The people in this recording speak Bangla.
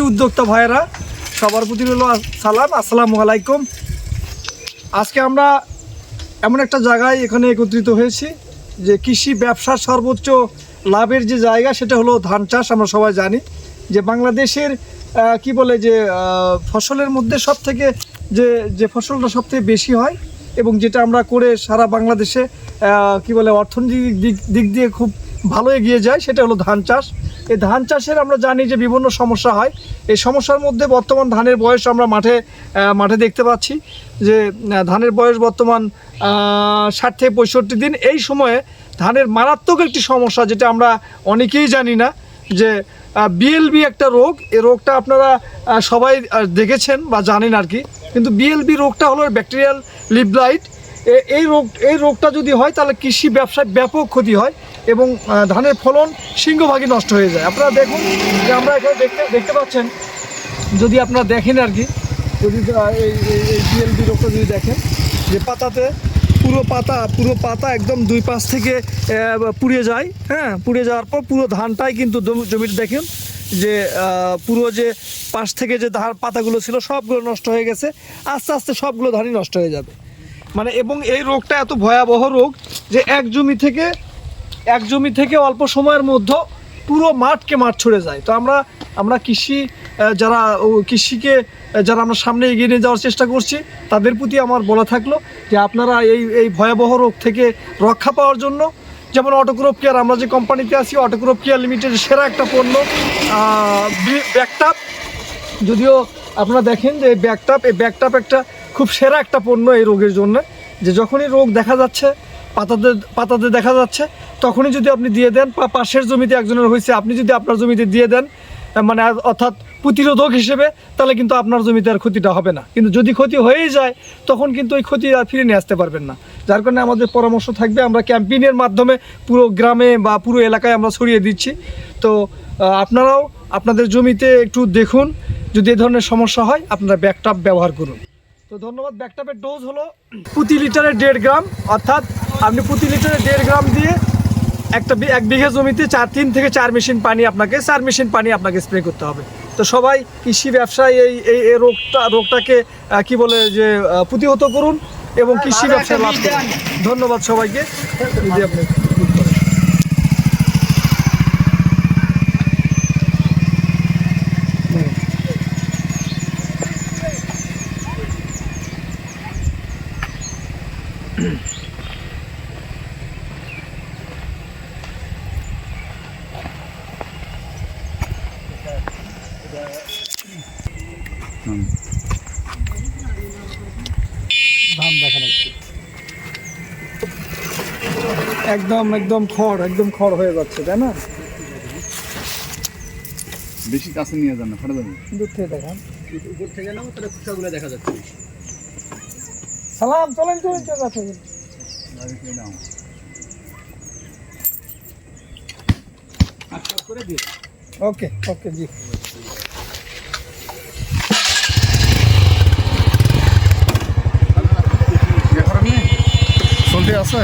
উদ্যোক্তা ভাইয়েরা সবার প্রতি হলো সালাম, আসসালামু আলাইকুম। আজকে আমরা এমন একটা জায়গায় এখানে একত্রিত হয়েছি যে কৃষি ব্যবসার সর্বোচ্চ লাভের যে জায়গা সেটা হলো ধান চাষ। আমরা সবাই জানি যে বাংলাদেশের কি বলে যে ফসলের মধ্যে সব থেকে যে ফসলটা সবথেকে বেশি হয় এবং যেটা আমরা করে সারা বাংলাদেশে কি বলে অর্থনৈতিক দিক দিয়ে খুব ভালো এগিয়ে যায় সেটা হলো ধান চাষ। এই ধান চাষের আমরা জানি যে বিভিন্ন সমস্যা হয়। এই সমস্যার মধ্যে বর্তমান ধানের বয়স আমরা মাঠে দেখতে পাচ্ছি যে ধানের বয়স বর্তমান 60 থেকে 65 দিন। এই সময়ে ধানের মারাত্মক একটি সমস্যা যেটা আমরা অনেকেই জানি না যে বিএলবি একটা রোগ। এই রোগটা আপনারা সবাই দেখেছেন বা জানেন আর কি, কিন্তু বিএলবি রোগটা হলো ব্যাকটেরিয়াল লিভ ব্লাইট। এই রোগটা যদি হয় তাহলে কৃষি ব্যবসায় ব্যাপক ক্ষতি হয় এবং ধানের ফলন সিংহভাগই নষ্ট হয়ে যায়। আপনারা দেখুন যে আমরা এখানে দেখতে পাচ্ছেন, যদি আপনারা দেখেন আর কি, যদি এই বিএলবি রোগটা যদি দেখেন যে পুরো পাতা একদম দুই পাশ থেকে পুড়ে যায়। হ্যাঁ, পুড়ে যাওয়ার পর পুরো ধানটাই কিন্তু জমিতে দেখেন যে পুরো যে পাশ থেকে যে ধান পাতাগুলো ছিল সবগুলো নষ্ট হয়ে গেছে। আস্তে আস্তে সবগুলো ধানই নষ্ট হয়ে যাবে মানে। এবং এই রোগটা এত ভয়াবহ রোগ যে এক জমি থেকে অল্প সময়ের মধ্যে পুরো মাঠ ছড়ে যায়। তো আমরা কৃষিকে যারা আমরা সামনে এগিয়ে নিয়ে যাওয়ার চেষ্টা করছি তাদের প্রতি আমার বলা থাকলো যে আপনারা এই ভয়াবহ রোগ থেকে রক্ষা পাওয়ার জন্য, যেমন অটোক্রপ কেয়ার, আমরা যে কোম্পানিতে আছি অটোক্রপ কেয়ার লিমিটেড সেরা একটা পণ্য ব্যাকটাপ। যদিও আপনারা দেখেন যে এই ব্যাকটাপ একটা খুব সেরা একটা পণ্য এই রোগের জন্য। যে যখনই রোগ দেখা যাচ্ছে পাতাতে দেখা যাচ্ছে তখনই যদি আপনি দিয়ে দেন, বা পাশের জমিতে একজনের হয়েছে আপনি যদি আপনার জমিতে দিয়ে দেন, মানে অর্থাৎ প্রতিরোধক হিসেবে, তাহলে কিন্তু আপনার জমিতে আর ক্ষতিটা হবে না। কিন্তু যদি ক্ষতি হয়েই যায় তখন কিন্তু ওই ক্ষতি আর ফিরে নিয়ে আসতে পারবেন না। যার কারণে আমাদের পরামর্শ থাকবে, আমরা ক্যাম্পেইনের মাধ্যমে পুরো গ্রামে বা পুরো এলাকায় আমরা ছড়িয়ে দিচ্ছি। তো আপনারাও আপনাদের জমিতে একটু দেখুন, যদি এই ধরনের সমস্যা হয় আপনারা ব্যাকটাপ ব্যবহার করুন। তো ধন্যবাদ। ব্যাকটাপের ডোজ হলো প্রতি লিটারে 1.5 গ্রাম, অর্থাৎ আপনি প্রতি লিটারে 1.5 গ্রাম দিয়ে এক বিঘা জমিতে 3 থেকে 4 মেশিন পানি আপনাকে স্প্রে করতে হবে। তো সবাই কৃষি ব্যবসায় এই রোগটাকে কি বলে যে প্রতিহত করুন এবং কৃষি ব্যবসায় লাভ করুন। ধন্যবাদ সবাইকে। যদি আপনি ধান দেখা যাচ্ছে একদম খড় হয়ে যাচ্ছে, তাই না? বেশি কাছে নিয়ে যান না, ফাটা যাবে। দূর থেকে দেখান, উপর থেকে নাও, তাহলে খুঁটাগুলো দেখা যাচ্ছে। সালাম, চলেন ওকে জি। চলতে আছে।